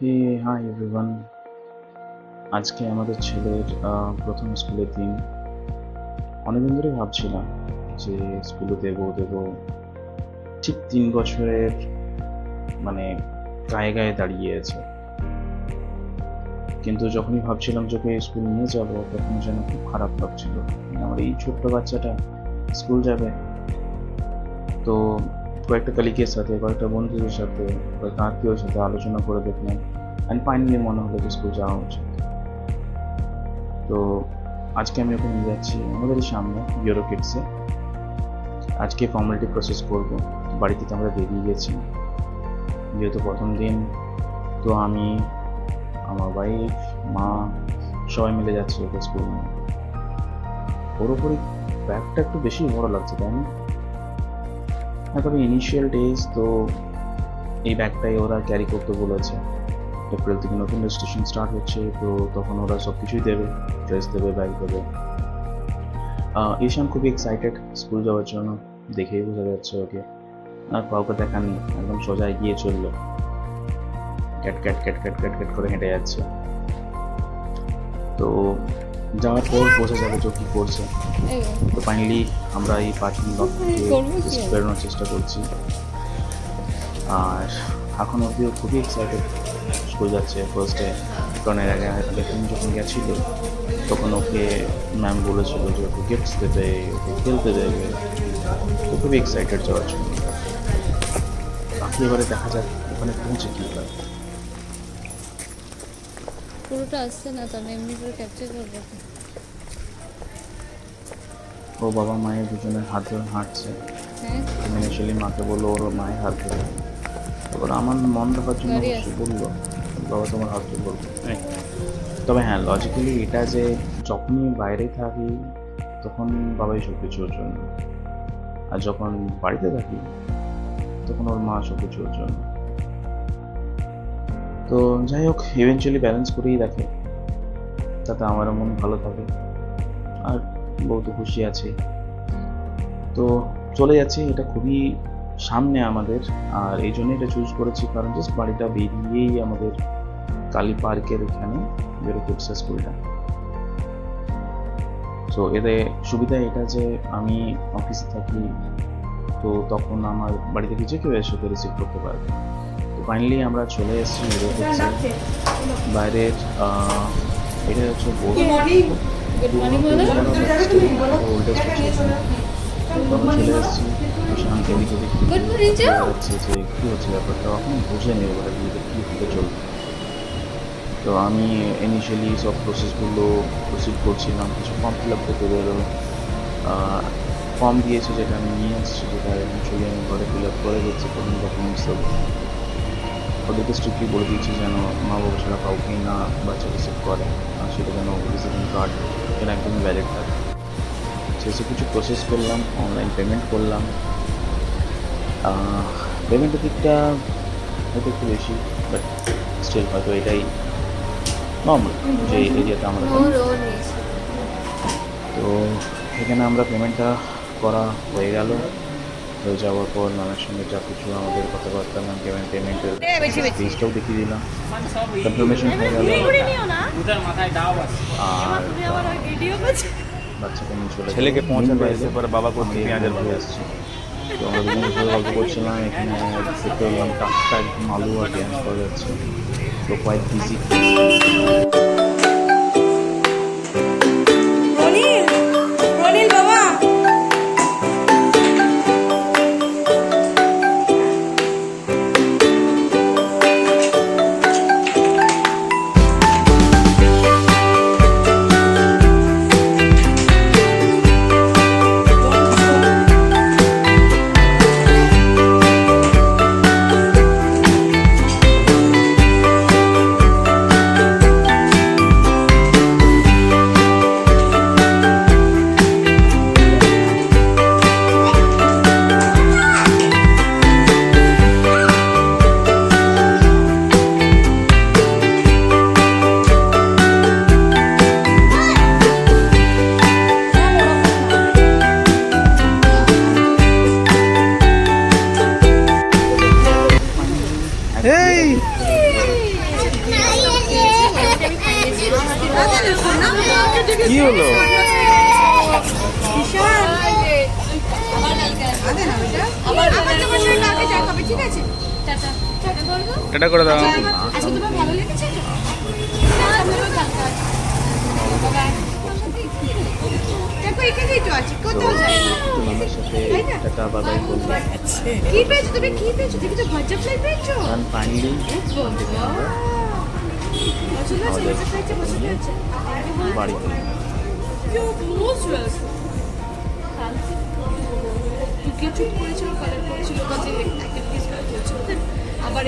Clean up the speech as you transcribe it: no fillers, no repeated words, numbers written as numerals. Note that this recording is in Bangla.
হে হাই এভরিওয়ান। আজকে আমাদের ছেলের প্রথম স্কুলের দিন। অনেকদিন ধরে ভাবছিলাম যে স্কুলে দেবো। ঠিক 3 বছরের মানে গায়ে গায়ে দাঁড়িয়ে আছে, কিন্তু যখনই ভাবছিলাম যে ওকে স্কুল নিয়ে যাব তখন যেন খুব খারাপ লাগছিল। আমার এই ছোট্ট বাচ্চাটা স্কুল যাবে। তো কয়েকটা কলিগের সাথে, কয়েকটা বন্ধুদের সাথে, কয়েকটা আত্মীয়র সাথে আলোচনা করে দেখলাম, অ্যান্ড ফাইনালি মনে হলো যে স্কুল যাওয়া উচিত। তো আজকে আমি ওকে নিয়ে যাচ্ছি আমাদের সামনে ইউরো কিডসে। আজকে ফর্মালিটি প্রসেস করব। বাড়ি থেকে আমরা বেরিয়ে গেছি, যেহেতু প্রথম দিন। তো আমি, আমার ওয়াইফ, মা সবাই মিলে যাচ্ছি ওকে স্কুল নিয়ে। ওর ওপরে ব্যাগটা একটু বেশি বড় লাগছে, তাই না? হ্যাঁ, তবে ইনিশিয়াল ডেজ তো এই ব্যাগটাই ওরা ক্যারি করতে বলেছে। এপ্রিল থেকে নতুন রেজিস্ট্রেশন স্টার্ট হচ্ছে, তো তখন ওরা সব কিছুই দেবে, ড্রেস দেবে, ব্যাগ দেবে। ঈশান খুবই এক্সাইটেড স্কুল যাওয়ার জন্য, দেখেই বোঝা যাচ্ছে ওকে। আর কাউকে দেখার নেই, একদম সোজা এগিয়ে চললো, cat cat cat cat cat cat করে হেঁটে যাচ্ছে। তো যাওয়ার পর বোঝা যাবে যে কী করছে। তো ফাইনালি আমরা এই পার্কিং লট থেকে বেরোনোর চেষ্টা করছি। আর এখন অব্দিও খুবই এক্সাইটেড স্কুল যাচ্ছে ফার্স্টে, কারণ এর আগে তুমি যখন গেছিলো তখন ওকে ম্যাম বলেছিল যে ওকে গিফটস দেবে, ওকে খেলতে দেবে। তো খুবই এক্সাইটেড যাওয়ার জন্য। বাকি এবারে দেখা যাক ওখানে পৌঁছে কী হয়। পুরোটা আসছে না, তাহলে এমনি করে ক্যাপচার করবো। ও বাবা মায়ের দুজনের হাত ধরে হাঁটছে। হ্যাঁ, ইনিশিয়ালি মাকে বললো ওর মায়ের হাত ধরে, এবার আমার মন রাখার জন্য গাড়ি অবশ্যই আসছে। বললো বাবা তোমার হাত ধরে বলবো। তবে হ্যাঁ, লজিক্যালি এটা যে যখনই বাইরে থাকি তখন বাবাই সব কিছু ওর জন্য, আর যখন বাড়িতে থাকি তখন ওর মা সব কিছু ওর জন্য। তো যাই হোক, ইভেনচুয়ালি ব্যালেন্স করেই রাখে, তাতে আমারও মন ভালো থাকে, আর বউ তো খুশি আছে। তো চলে যাচ্ছি, এটা খুবই সামনে আমাদের, আর এই জন্য এটা চুজ করেছি কারণ জাস্ট বাড়িটা বেরিয়েই আমাদের কালী পার্কের এখানে বেরো কিডস স্কুলটা। তো এতে সুবিধা এটা যে আমি অফিসে থাকি, তো তখন আমার বাড়ি থেকে যে কেউ এসে রিসিভ করতে পারবে। তো ফাইনালি আমরা চলে এসেছি বেরো কিডসে। বাইরের এটা হচ্ছে গুড মর্নিং বলো। ওল্ডেস্ট হচ্ছে, তো আমরা চলে এসেছি। শান্তি এদিকে Good morning, Joe. যাচ্ছে যে কী হচ্ছে ব্যাপারটা, এখন বুঝে নেই ওরা বিয়েতে কী হতে চলবে। তো আমি ইনিশিয়ালি সব প্রসেসগুলো প্রসিড করছিলাম, কিছু ফর্ম ফিল আপ করতে বেরো, ফর্ম দিয়েছে যেটা আমি নিয়ে আসছি, যেটা ইভেন্চুয়ালি আমি ঘরে ফিল আপ করে দিচ্ছি কোনো ডকুমেন্টস সব। ওদেরকে স্ট্রিক্টলি বলে দিয়েছি যেন মা বাবা ছাড়া কাউকেই না বাচ্চা রিসিভ করে, আর সেটা যেন ভিজিটিং কার্ড যেন একদমই ভ্যালিড থাকে। সেসব কিছু প্রসেস করলাম, অনলাইন পেমেন্ট করলাম। পেমেন্টের দিকটা হয়তো একটু বেশি, বাট স্টিল হয়তো এটাই নর্মাল যে এরিয়াতে আমরা থাকি। তো এখানে আমরা পেমেন্টটা করা হয়ে গেল। হয়ে যাওয়ার পর ম্যামের সঙ্গে যা কিছু আমাদের কথাবার্তা, ম্যামকে পেমেন্টের ফিজটাও দেখিয়ে দিলাম, কনফার্মেশন হয়ে গেল। আর বাচ্চাকে নিয়ে চলে ছেলেকে পৌঁছাবে, এসে পরে বাবা করতে পেঁয়াজের ভাজা আসছি। তো আমরা দুজনের সাথে গল্প করছিলাম, এখানে দেখতে পেলাম টাটকা একদম আলু আর পেঁয়াজ পাওয়া যাচ্ছে। তো কোয়াইট বিজি। বাবা কি হলো আবার তোমার সঙ্গে কালকে দেখা হবে, ঠিক আছে? টাটা। টাটা করবো? টাটা করে দাও আজকে তোমার ভালো লেগেছে তো? কালকে আসবো। Bye-bye. দেখো এখানেই তো আছি, কোথাও যাই না। একটু মামার সাথে টাটা বাবাই বলবো, কি পেয়েছো তুমি, কি পেয়েছো? দেখি তো বাটারফ্লাই পেয়েছো? কারণ ফাইনালি পছন্দ আছে, বাটারফ্লাইটা পছন্দ হয়েছে? বাড়িতে তুই কিছু করেছিল, কালার করেছিল, কাজে অ্যাক্টিভিটিস করেছিল, আবার